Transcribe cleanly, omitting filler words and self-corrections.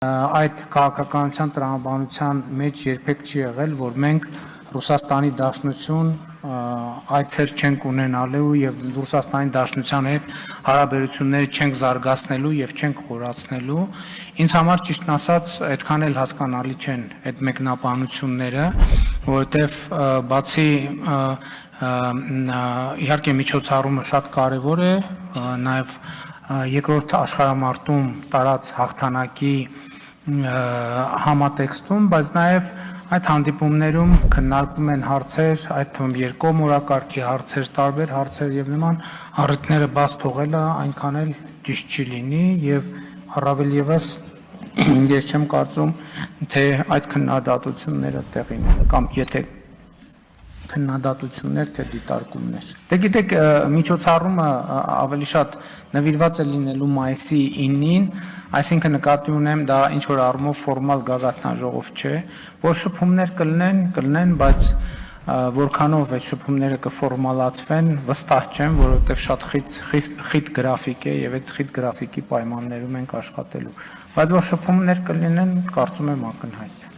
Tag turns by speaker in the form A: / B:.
A: Այդ քաղաքականության տրամաբանության մեջ երբեք չի եղել, որ մենք Ռուսաստանի Դաշնություն այցեր չենք ունենալու եւ Ռուսաստանի Դաշնության հետ հարաբերությունները չենք զարգացնելու եւ չենք խորացնելու։ Ինձ համար ճիշտն ասած այդքան էլ հասկանալի չեն այդ մեկնաբանությունները, որովհետեւ բացի իհարկե միջոցառումը շատ կարեւոր է, նաեւ երկրորդ աշխարհամարտում տարած հաղթանակի համատեքստում, բայց նաև այդ հանդիպումներում քննարկվում են հարցեր, այդ թվում երկկողմորակարգի հարցեր, տարբեր հարցեր եւ նման առիթները բաց թողելը այնքան էլ ճիշտ չի լինի եւ առավել եւս ես չեմ կարծում, թե այդ քննադատությունները տեղին կամ եթե քննադատություններ թե դիտարկումներ։ Դե գիտեք, միջոցառումը ավելի շատ նվիրված է լինելու մայիսի 9-ին, այսինքն նկատի ունեմ դա ինչ որ առումով ֆորմալ գագաթնաժողով չէ, որ շփումներ կլինեն, բայց որքանով այդ շփումները կֆորմալացվեն, վստահ չեմ, որովհետև շատ խիտ գրաֆիկ է եւ այդ խիտ գրաֆիկի պայմաններում ենք աշխատելու։ Բայց որ շփումներ կլինեն, կարծում եմ ակնհայտ է։